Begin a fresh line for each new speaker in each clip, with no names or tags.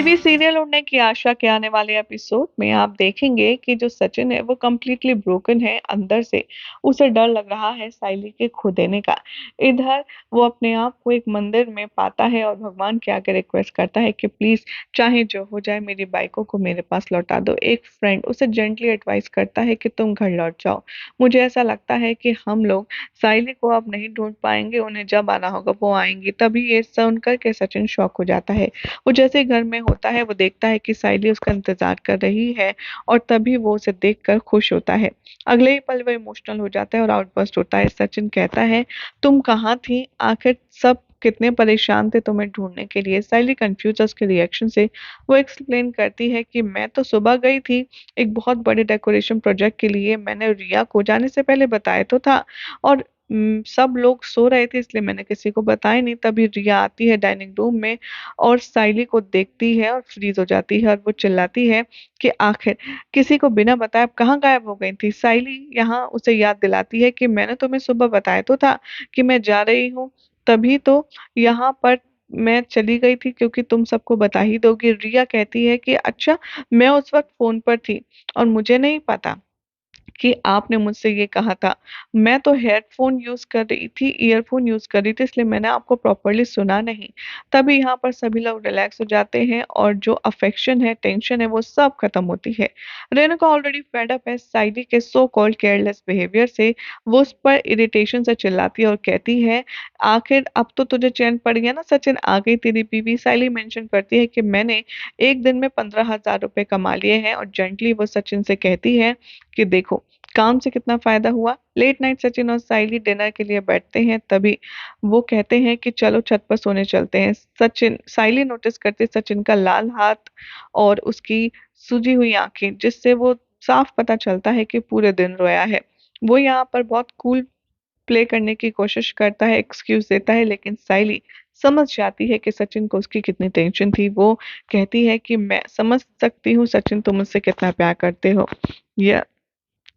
TV serial उड़ने की आशा के आने वाले एपिसोड में आप देखेंगे कि जो सचिन है वो कम्प्लीटली ब्रोकन है अंदर से। उसे डर लग रहा है साइली के खो देने का। इधर वो अपने आप को एक मंदिर में पाता है और भगवान के आगे रिक्वेस्ट करता है कि प्लीज चाहे जो हो जाए मेरी बाइकों को मेरे पास लौटा दो। एक फ्रेंड उसे जेंटली एडवाइस करता है कि तुम घर लौट जाओ। मुझे ऐसा लगता है कि हम लोग साइली को अब नहीं ढूंढ पाएंगे, उन्हें जब आना होगा वो आएंगी। तभी ये सुनकर के सचिन शॉक हो जाता है। वो जैसे ही घर में होता है वो देखता है कि साइली उसका इंतजार कर रही है और तभी वो उसे देखकर खुश होता है। अगले ही पल वो इमोशनल हो जाता है और आउटबर्स्ट होता है। सचिन कहता है, तुम कहाँ थी? आखिर सब कितने परेशान थे तुम्हें ढूंढने के लिए। साइली कंफ्यूज है उसके रिएक्शन से। वो एक्सप्लेन करती है कि मैं तो सुबह गई थी एक बहुत बड़े डेकोरेशन प्रोजेक्ट के लिए। मैंने रिया को जाने से पहले बताया तो था और सब लोग सो रहे थे इसलिए मैंने किसी को बताया नहीं। तभी रिया आती है डाइनिंग रूम में और साइली को देखती है और फ्रीज हो जाती है और वो चिल्लाती है कि आखिर किसी को बिना बताए आप कहाँ गायब हो गई थी। साइली यहाँ उसे याद दिलाती है कि मैंने तुम्हें सुबह बताया तो था कि मैं जा रही हूँ, तभी तो यहाँ पर मैं चली गई थी क्योंकि तुम सबको बता ही दोगी। रिया कहती है कि अच्छा, मैं उस वक्त फोन पर थी और मुझे नहीं पता कि आपने मुझसे ये कहा था। मैं तो हेडफ़ोन यूज़ कर रही थी, ईयरफ़ोन यूज़ कर रही थी इसलिए मैंने आपको प्रॉपर्ली सुना नहीं। तभी यहाँ पर सभी लोग रिलैक्स हो जाते हैं और जो अफ़ेक्शन है, टेंशन है वो सब खत्म होती है। रेणुका ऑलरेडी फेड अप है साइडी के सो कॉल्ड केयरलेस बिहेवियर से। वो उस पर इरिटेशन से चिल्लाती है और कहती है, आखिर अब तो तुझे चैन पड़ गया ना सचिन, आ गई तेरी बीवी। साइली मेंशन करती है कि मैंने एक दिन में 15,000 रुपए कमा लिए हैं और जेंटली वो सचिन से कहती है कि देखो काम से कितना फायदा हुआ। लेट नाइट सचिन और साइली डिनर के लिए बैठते हैं, तभी वो कहते हैं कि चलो छत पर सोने चलते हैं। सचिन साइली नोटिस करती है सचिन का लाल हाथ और उसकी सूजी हुई आंखें, जिससे वो साफ पता चलता है कि पूरे दिन रोया है। वो यहाँ पर बहुत कूल प्ले करने की कोशिश करता है, एक्सक्यूज देता है, लेकिन साइली समझ जाती है कि सचिन को उसकी कितनी टेंशन थी। वो कहती है कि मैं समझ सकती हूँ सचिन, तुम मुझसे कितना प्यार करते हो। या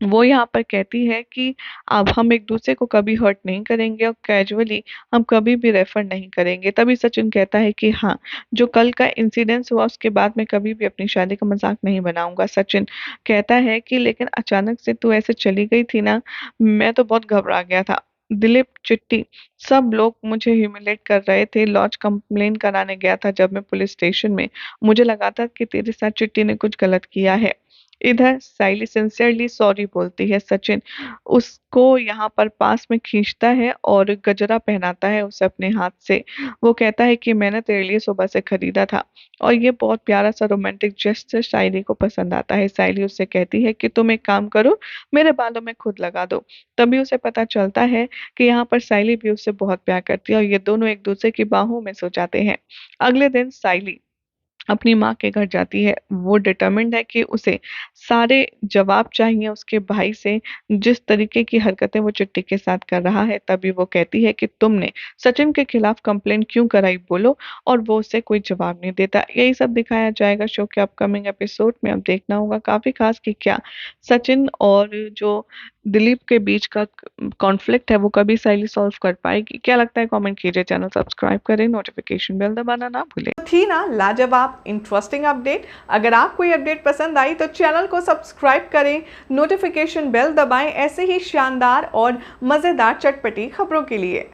वो यहाँ पर कहती है कि अब हम एक दूसरे को कभी हर्ट नहीं करेंगे और कैजुअली हम कभी भी रेफर नहीं करेंगे। तभी सचिन कहता है कि हाँ, जो कल का इंसिडेंस हुआ उसके बाद मैं कभी भी अपनी शादी का मजाक नहीं बनाऊंगा। सचिन कहता है कि लेकिन अचानक से तू ऐसे चली गई थी ना, मैं तो बहुत घबरा गया था। दिलीप, चिट्टी, सब लोग मुझे ह्यूमिलेट कर रहे थे। लॉज कंप्लेन कराने गया था जब मैं पुलिस स्टेशन में। मुझे लगा था कि तेरे साथ चिट्टी ने कुछ गलत किया है। इधर साइली सिंसियरली सॉरी बोलती है। सचिन उसको यहाँ पर पास में खींचता है और गजरा पहनाता है उसे अपने हाथ से। वो कहता है कि मैंने तेरे लिए सुबह से खरीदा था और ये बहुत प्यारा सा रोमांटिक जेस्चर साइली को पसंद आता है। साइली उससे कहती है कि तुम एक काम करो, मेरे बालों में खुद लगा दो। तभी उसे पता चलता है कि यहाँ पर साइली भी उससे बहुत प्यार करती है और ये दोनों एक दूसरे की बाहों में सो जाते हैं। अगले दिन साइली अपनी माँ के घर जाती है। वो डिटरमिन्ड है कि उसे सारे जवाब चाहिए उसके भाई से, जिस तरीके की हरकतें वो चिट्टी के साथ कर रहा है। तभी वो कहती है कि तुमने सचिन के खिलाफ कंप्लेंट क्यों कराई बोलो, और वो उसे कोई जवाब नहीं देता। यही सब दिखाया जाएगा शो के अपकमिंग एपिसोड में। अब देखना होगा काफी खास कि क्या सचिन और जो दिलीप के बीच का कॉन्फ्लिक्ट है वो कभी साइली सॉल्व कर पाएगी। क्या लगता है कमेंट कीजिए, चैनल सब्सक्राइब करें, नोटिफिकेशन बेल दबाना ना भूलें।
थी ना लाजवाब इंटरेस्टिंग अपडेट। अगर आपको ये अपडेट पसंद आई तो चैनल को सब्सक्राइब करें, नोटिफिकेशन बेल दबाएं ऐसे ही शानदार और मज़ेदार चटपटी खबरों के लिए।